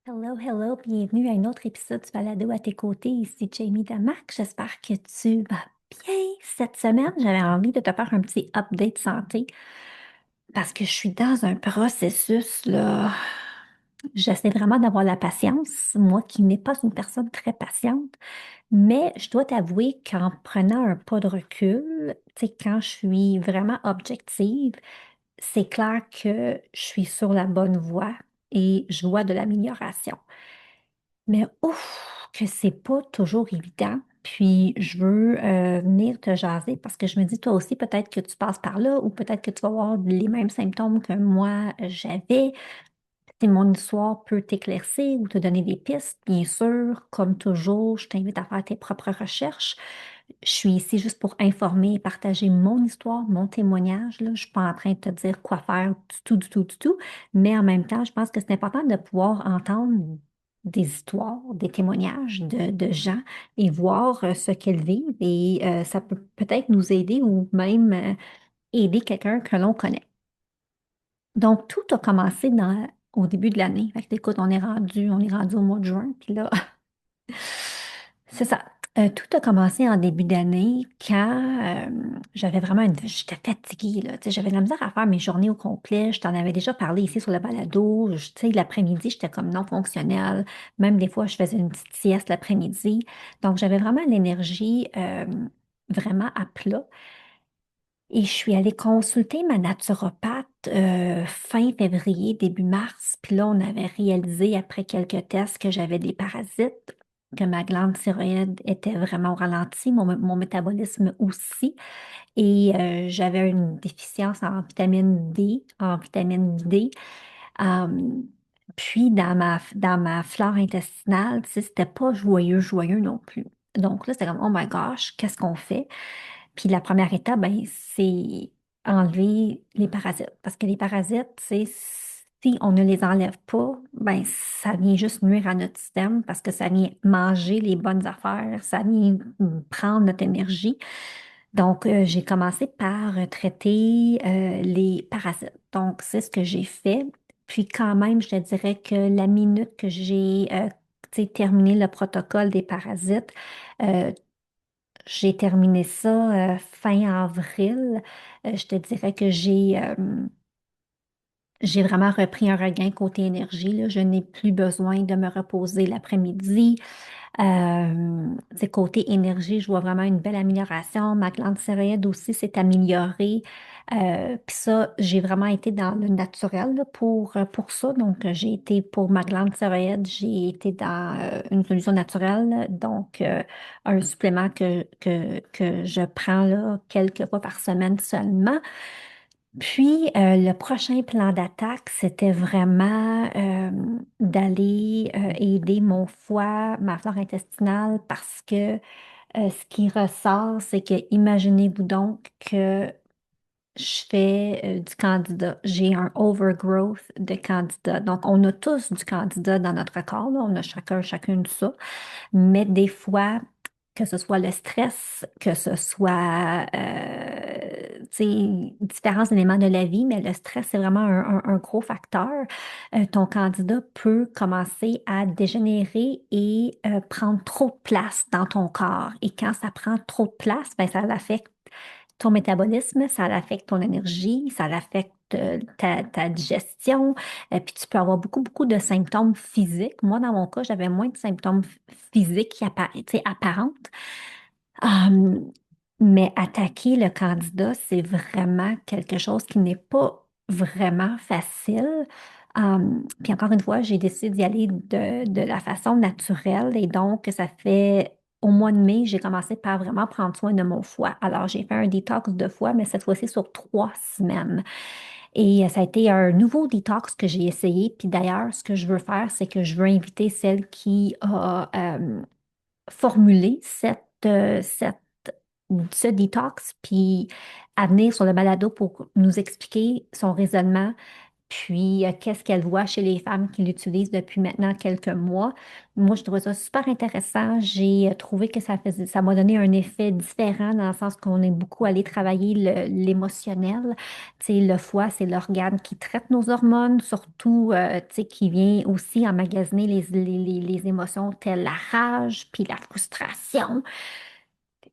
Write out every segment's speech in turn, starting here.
Hello, hello, bienvenue à un autre épisode du Balado à tes côtés. Ici Jamie Damac. J'espère que tu vas bien cette semaine. J'avais envie de te faire un petit update santé parce que je suis dans un processus là. J'essaie vraiment d'avoir la patience, moi qui n'ai pas une personne très patiente, mais je dois t'avouer qu'en prenant un pas de recul, tu sais, quand je suis vraiment objective, c'est clair que je suis sur la bonne voie et je vois de l'amélioration. Mais ouf, que c'est pas toujours évident. Puis je veux venir te jaser parce que je me dis, toi aussi, peut-être que tu passes par là ou peut-être que tu vas avoir les mêmes symptômes que moi j'avais. Si mon histoire peut t'éclaircir ou te donner des pistes, bien sûr, comme toujours, je t'invite à faire tes propres recherches. Je suis ici juste pour informer et partager mon histoire, mon témoignage. Là. Je ne suis pas en train de te dire quoi faire du tout, du tout, du tout. Mais en même temps, je pense que c'est important de pouvoir entendre des histoires, des témoignages de gens et voir ce qu'elles vivent. Et ça peut peut-être nous aider ou même aider quelqu'un que l'on connaît. Donc, tout a commencé au début de l'année. Fait que, écoute, on est rendu au mois de juin, puis là, c'est ça. Tout a commencé en début d'année quand j'avais vraiment j'étais fatiguée, là. Tu sais, j'avais de la misère à faire mes journées au complet. Je t'en avais déjà parlé ici sur le balado. Tu sais, l'après-midi, j'étais comme non fonctionnelle. Même des fois, je faisais une petite sieste l'après-midi. Donc, j'avais vraiment l'énergie vraiment à plat. Et je suis allée consulter ma naturopathe fin février, début mars. Puis là, on avait réalisé après quelques tests que j'avais des parasites, que ma glande thyroïde était vraiment au ralenti, mon métabolisme aussi. Et j'avais une déficience en vitamine D, en vitamine D. Euh, Puis dans ma flore intestinale, tu sais, c'était pas joyeux, joyeux non plus. Donc là, c'était comme, oh my gosh, qu'est-ce qu'on fait? Puis la première étape, ben, c'est enlever les parasites. Parce que les parasites, c'est si on ne les enlève pas, ben, ça vient juste nuire à notre système parce que ça vient manger les bonnes affaires, ça vient prendre notre énergie. Donc, j'ai commencé par traiter les parasites. Donc, c'est ce que j'ai fait. Puis quand même, je te dirais que la minute que j'ai tu sais, terminé le protocole des parasites, euh, j'ai terminé ça fin avril. Je te dirais que j'ai vraiment repris un regain côté énergie, là. Je n'ai plus besoin de me reposer l'après-midi. C'est côté énergie, je vois vraiment une belle amélioration. Ma glande thyroïde aussi s'est améliorée. Puis ça, j'ai vraiment été dans le naturel là, pour ça. Donc, j'ai été pour ma glande thyroïde, j'ai été dans une solution naturelle. Donc, un supplément que je prends là, quelques fois par semaine seulement. Puis, le prochain plan d'attaque, c'était vraiment d'aller aider mon foie, ma flore intestinale, parce que ce qui ressort, c'est que, imaginez-vous donc que je fais du candida. J'ai un overgrowth de candida. Donc, on a tous du candida dans notre corps, là. On a chacune ça. Mais des fois, que ce soit le stress, que ce soit tu sais, différents éléments de la vie, mais le stress, c'est vraiment un gros facteur. Ton candidat peut commencer à dégénérer et prendre trop de place dans ton corps. Et quand ça prend trop de place, ben, ça affecte ton métabolisme, ça affecte ton énergie, ça affecte ta digestion, puis tu peux avoir beaucoup, beaucoup de symptômes physiques. Moi, dans mon cas, j'avais moins de symptômes physiques tu sais, apparentes. Hum, mais attaquer le candidat, c'est vraiment quelque chose qui n'est pas vraiment facile. Puis encore une fois, j'ai décidé d'y aller de la façon naturelle et donc ça fait au mois de mai, j'ai commencé par vraiment prendre soin de mon foie. Alors j'ai fait un détox de foie, mais cette fois-ci sur 3 semaines. Et ça a été un nouveau détox que j'ai essayé. Puis d'ailleurs, ce que je veux faire, c'est que je veux inviter celle qui a formulé ce détox, puis à venir sur le balado pour nous expliquer son raisonnement, puis qu'est-ce qu'elle voit chez les femmes qui l'utilisent depuis maintenant quelques mois. Moi, je trouvais ça super intéressant. J'ai trouvé que ça m'a donné un effet différent dans le sens qu'on est beaucoup allé travailler l'émotionnel. Tu sais, le foie, c'est l'organe qui traite nos hormones, surtout, tu sais, qui vient aussi emmagasiner les émotions telles la rage, puis la frustration.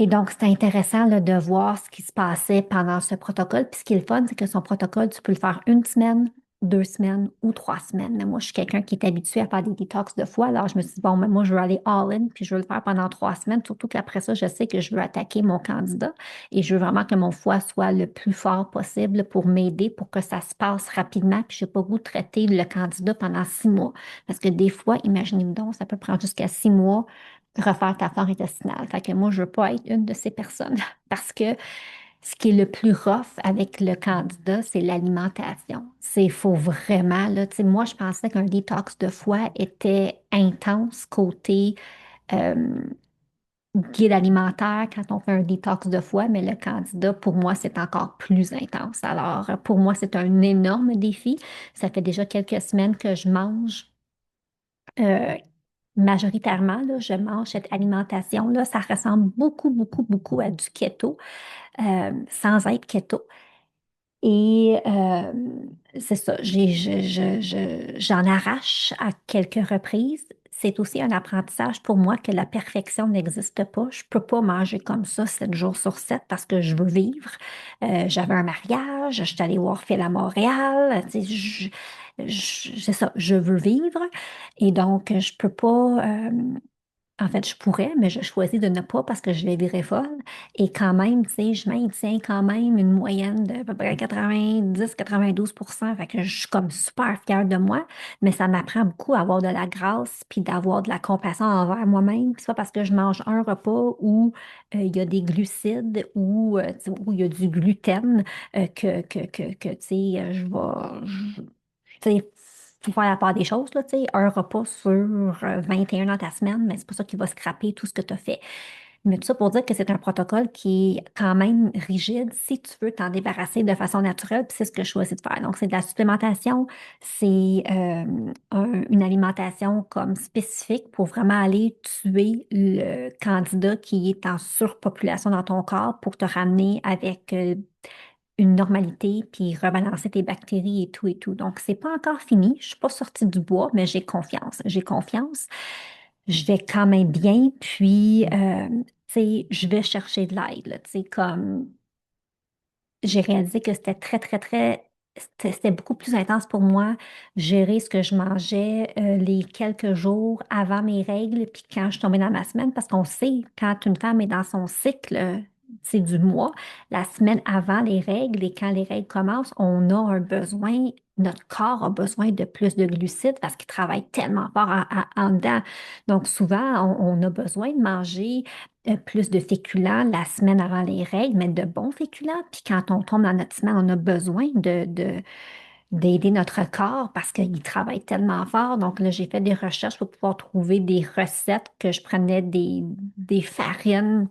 Et donc, c'était intéressant là, de voir ce qui se passait pendant ce protocole. Puis ce qui est le fun, c'est que son protocole, tu peux le faire une semaine, 2 semaines ou 3 semaines. Mais moi, je suis quelqu'un qui est habitué à faire des détox de foie. Alors, je me suis dit, bon, mais moi, je veux aller all-in, puis je veux le faire pendant 3 semaines. Surtout qu'après ça, je sais que je veux attaquer mon candidat et je veux vraiment que mon foie soit le plus fort possible pour m'aider, pour que ça se passe rapidement. Puis, je n'ai pas goût de traiter le candidat pendant 6 mois. Parce que des fois, imaginez-vous donc, ça peut prendre jusqu'à 6 mois refaire ta flore intestinale. Fait que moi, je veux pas être une de ces personnes parce que ce qui est le plus rough avec le candidat, c'est l'alimentation. Il faut vraiment, là, tu sais, moi, je pensais qu'un détox de foie était intense côté euh, guide alimentaire quand on fait un détox de foie, mais le candidat, pour moi, c'est encore plus intense. Alors, pour moi, c'est un énorme défi. Ça fait déjà quelques semaines que je mange. euh, Majoritairement, là, je mange cette alimentation-là. Ça ressemble beaucoup, beaucoup, beaucoup à du keto, sans être keto. Et c'est ça, j'en arrache à quelques reprises. C'est aussi un apprentissage pour moi que la perfection n'existe pas. Je peux pas manger comme ça 7 jours sur 7 parce que je veux vivre. J'avais un mariage, je suis allée voir Phil à Montréal. Tu sais, c'est ça, je veux vivre. Et donc, je peux pas. En fait, je pourrais, mais je choisis de ne pas parce que je vais virer folle. Et quand même, tu sais, je maintiens quand même une moyenne de à peu près 90-92%. Fait que je suis comme super fière de moi, mais ça m'apprend beaucoup à avoir de la grâce puis d'avoir de la compassion envers moi-même. Puis c'est pas parce que je mange un repas où il y a des glucides ou tu sais, où il y a du gluten tu sais, tu sais, faut faire la part des choses, là, tu sais, un repas sur 21 dans ta semaine, mais c'est pas ça qui va scraper tout ce que tu as fait. Mais tout ça pour dire que c'est un protocole qui est quand même rigide si tu veux t'en débarrasser de façon naturelle, puis c'est ce que je choisis de faire. Donc, c'est de la supplémentation, c'est une alimentation comme spécifique pour vraiment aller tuer le candidat qui est en surpopulation dans ton corps pour te ramener avec une normalité, puis rebalancer tes bactéries et tout et tout. Donc, c'est pas encore fini. Je suis pas sortie du bois, mais j'ai confiance. J'ai confiance. Je vais quand même bien, puis, tu sais, je vais chercher de l'aide, là, tu sais, comme j'ai réalisé que c'était très, très, très, c'était beaucoup plus intense pour moi gérer ce que je mangeais les quelques jours avant mes règles, puis quand je suis tombée dans ma semaine, parce qu'on sait, quand une femme est dans son cycle, c'est du mois, la semaine avant les règles et quand les règles commencent, on a un besoin, notre corps a besoin de plus de glucides parce qu'il travaille tellement fort en dedans. Donc souvent, on a besoin de manger plus de féculents la semaine avant les règles, mais de bons féculents. Puis quand on tombe dans notre semaine, on a besoin d'aider notre corps parce qu'il travaille tellement fort. Donc là, j'ai fait des recherches pour pouvoir trouver des recettes que je prenais des farines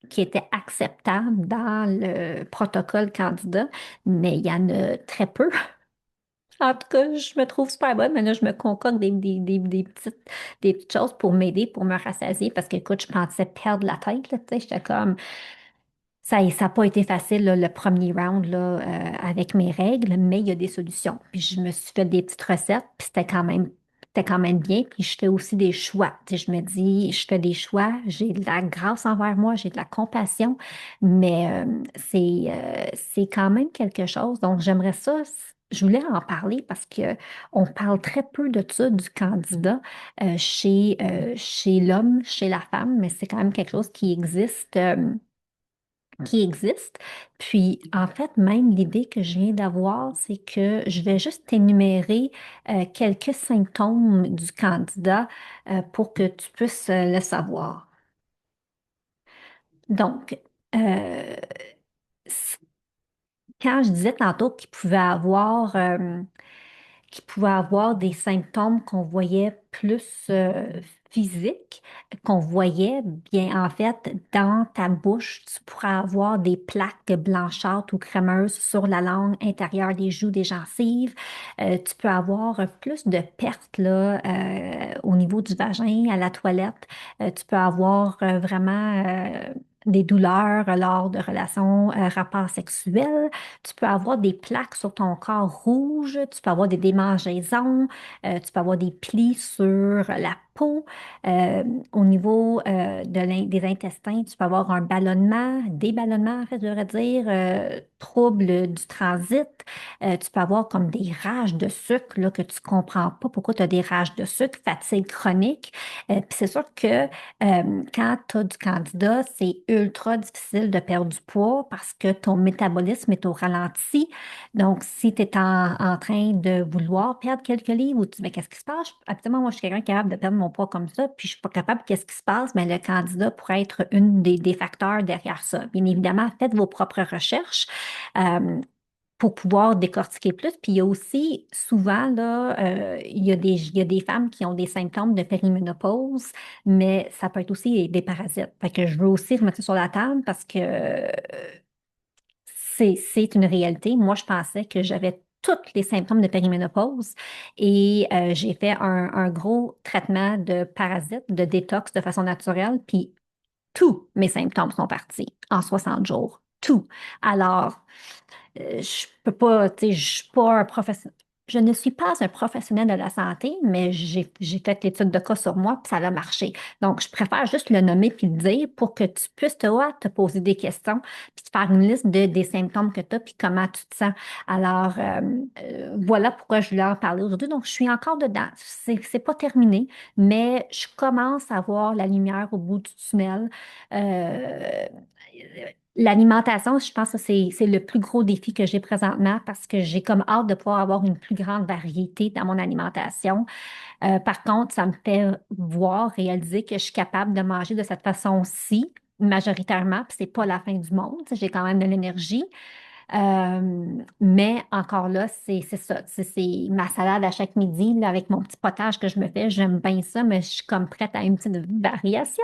qui étaient acceptables dans le protocole candidat, mais il y en a très peu. En tout cas, je me trouve super bonne, mais là, je me concocte des petites choses pour m'aider, pour me rassasier, parce que, écoute, je pensais perdre la tête, là, tu sais, j'étais comme, ça n'a pas été facile, là, le premier round, là, avec mes règles, mais il y a des solutions. Puis je me suis fait des petites recettes, puis c'était quand même bien, puis je fais aussi des choix. Tu sais, je me dis, je fais des choix, j'ai de la grâce envers moi, j'ai de la compassion, mais c'est quand même quelque chose. Donc, j'aimerais ça. Je voulais en parler parce que on parle très peu de ça, du candidat chez l'homme, chez la femme, mais c'est quand même quelque chose qui existe. Puis, en fait, même l'idée que je viens d'avoir, c'est que je vais juste énumérer quelques symptômes du candidat pour que tu puisses le savoir. Donc, euh, c- quand je disais tantôt qu'il pouvait avoir qui pouvaient avoir des symptômes qu'on voyait plus physiques, qu'on voyait bien en fait dans ta bouche. Tu pourrais avoir des plaques blanchâtres ou crémeuses sur la langue intérieure des joues, des gencives. Tu peux avoir plus de pertes là, au niveau du vagin, à la toilette. Tu peux avoir vraiment des douleurs lors de relations, rapports sexuels. Tu peux avoir des plaques sur ton corps rouge. Tu peux avoir des démangeaisons. Tu peux avoir des plis sur la peau. Euh, Au niveau des intestins, tu peux avoir un ballonnement, des ballonnements, en fait, je devrais dire, troubles du transit. Tu peux avoir comme des rages de sucre là, que tu comprends pas pourquoi tu as des rages de sucre, fatigue chronique. Puis c'est sûr que quand tu as du candida, c'est ultra difficile de perdre du poids parce que ton métabolisme est au ralenti. Donc, si tu es en train de vouloir perdre quelques livres ou tu dis, mais qu'est-ce qui se passe? Absolument, moi, je suis quelqu'un capable de perdre mon poids comme ça, puis je suis pas capable, qu'est-ce qui se passe? Mais le candida pourrait être une des facteurs derrière ça. Bien évidemment, faites vos propres recherches. Euh, pour pouvoir décortiquer plus. Puis il y a aussi souvent, là, il y a des femmes qui ont des symptômes de périménopause, mais ça peut être aussi des parasites. Fait que je veux aussi remettre ça sur la table parce que c'est une réalité. Moi, je pensais que j'avais tous les symptômes de périménopause et j'ai fait un gros traitement de parasites, de détox de façon naturelle, puis tous mes symptômes sont partis en 60 jours. Tout. Alors, je peux pas, tu sais, je suis pas un professionnel. Je ne suis pas un professionnel de la santé, mais j'ai fait l'étude de cas sur moi, puis ça a marché. Donc, je préfère juste le nommer puis le dire pour que tu puisses, toi, te poser des questions, puis te faire une liste des symptômes que tu as, puis comment tu te sens. Alors, voilà pourquoi je voulais en parler aujourd'hui. Donc, je suis encore dedans. C'est pas terminé, mais je commence à voir la lumière au bout du tunnel. Euh, L'alimentation, je pense que c'est le plus gros défi que j'ai présentement parce que j'ai comme hâte de pouvoir avoir une plus grande variété dans mon alimentation. Par contre, ça me fait voir, réaliser que je suis capable de manger de cette façon-ci majoritairement, puis c'est pas la fin du monde. J'ai quand même de l'énergie. Mais encore là, c'est ça. C'est ma salade à chaque midi là, avec mon petit potage que je me fais. J'aime bien ça, mais je suis comme prête à une petite variation.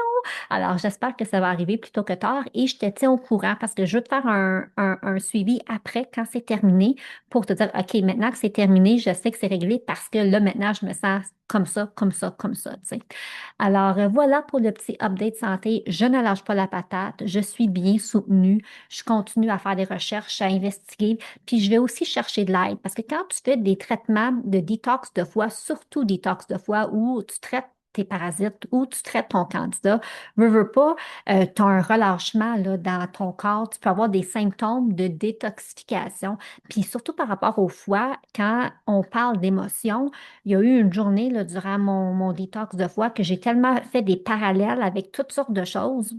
Alors, j'espère que ça va arriver plus tôt que tard et je te tiens au courant parce que je veux te faire un suivi après quand c'est terminé pour te dire, OK, maintenant que c'est terminé, je sais que c'est réglé parce que là, maintenant, je me sens comme ça, comme ça, comme ça, tu sais. Alors, voilà pour le petit update santé. Je ne lâche pas la patate. Je suis bien soutenue. Je continue à faire des recherches, à investiguer, puis je vais aussi chercher de l'aide parce que quand tu fais des traitements de détox de foie, surtout détox de foie, où tu traites tes parasites, où tu traites ton candida, veux pas, tu as un relâchement là, dans ton corps, tu peux avoir des symptômes de détoxification. Puis surtout par rapport au foie, quand on parle d'émotions, il y a eu une journée là, durant mon détox de foie que j'ai tellement fait des parallèles avec toutes sortes de choses.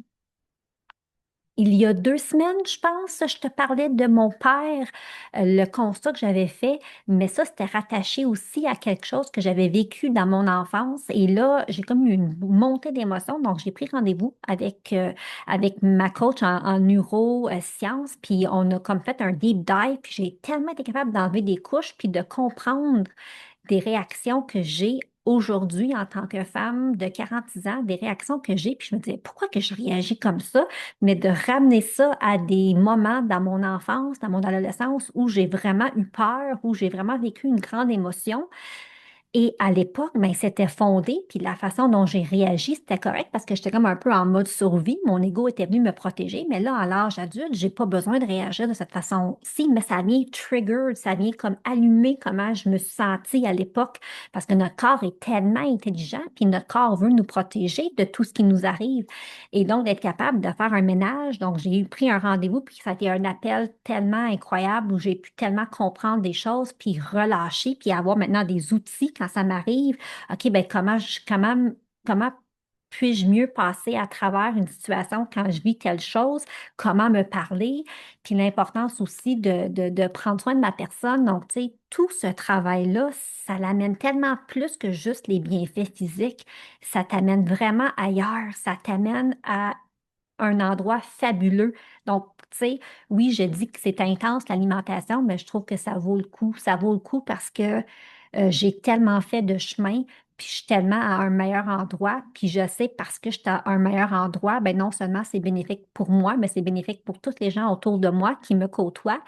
Il y a 2 semaines, je pense, je te parlais de mon père, le constat que j'avais fait, mais ça, c'était rattaché aussi à quelque chose que j'avais vécu dans mon enfance. Et là, j'ai comme eu une montée d'émotions, donc j'ai pris rendez-vous avec ma coach en neurosciences, puis on a comme fait un deep dive, puis j'ai tellement été capable d'enlever des couches, puis de comprendre des réactions que j'ai aujourd'hui en tant que femme de 46 ans, des réactions que j'ai, puis je me disais, pourquoi que je réagis comme ça? Mais de ramener ça à des moments dans mon enfance, dans mon adolescence, où j'ai vraiment eu peur, où j'ai vraiment vécu une grande émotion. Et à l'époque, ben, c'était fondé, puis la façon dont j'ai réagi, c'était correct parce que j'étais comme un peu en mode survie. Mon ego était venu me protéger, mais là, à l'âge adulte, j'ai pas besoin de réagir de cette façon-ci, mais ça vient trigger, ça vient comme allumer comment je me suis sentie à l'époque parce que notre corps est tellement intelligent, puis notre corps veut nous protéger de tout ce qui nous arrive. Et donc, d'être capable de faire un ménage. Donc, j'ai eu pris un rendez-vous, puis ça a été un appel tellement incroyable où j'ai pu tellement comprendre des choses, puis relâcher, puis avoir maintenant des outils quand ça m'arrive. OK, ben comment puis-je mieux passer à travers une situation quand je vis telle chose? Comment me parler? Puis l'importance aussi de prendre soin de ma personne. Donc, tu sais, tout ce travail-là, ça l'amène tellement plus que juste les bienfaits physiques. Ça t'amène vraiment ailleurs. Ça t'amène à un endroit fabuleux. Donc, tu sais, oui, je dis que c'est intense l'alimentation, mais je trouve que ça vaut le coup. Ça vaut le coup parce que J'ai tellement fait de chemin, puis je suis tellement à un meilleur endroit, puis je sais parce que je suis à un meilleur endroit, ben non seulement c'est bénéfique pour moi, mais c'est bénéfique pour tous les gens autour de moi qui me côtoient.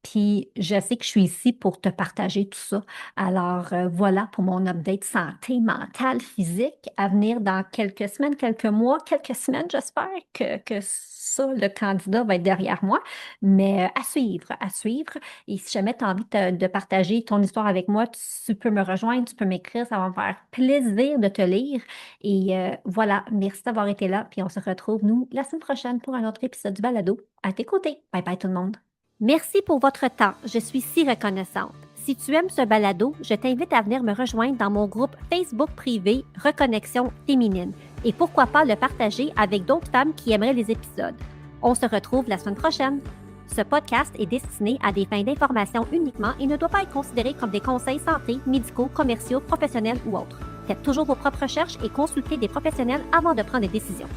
Puis je sais que je suis ici pour te partager tout ça. Alors voilà pour mon update santé mentale, physique à venir dans quelques semaines, quelques mois, quelques semaines, j'espère que ça, le candidat va être derrière moi. Mais à suivre, à suivre. Et si jamais tu as envie de partager ton histoire avec moi, tu peux me rejoindre, tu peux m'écrire, ça va me faire plaisir de te lire. Et voilà, merci d'avoir été là. Puis on se retrouve, nous, la semaine prochaine pour un autre épisode du Balado. À tes côtés. Bye bye tout le monde. Merci pour votre temps. Je suis si reconnaissante. Si tu aimes ce balado, je t'invite à venir me rejoindre dans mon groupe Facebook privé Reconnexion féminine et pourquoi pas le partager avec d'autres femmes qui aimeraient les épisodes. On se retrouve la semaine prochaine. Ce podcast est destiné à des fins d'information uniquement et ne doit pas être considéré comme des conseils santé, médicaux, commerciaux, professionnels ou autres. Faites toujours vos propres recherches et consultez des professionnels avant de prendre des décisions.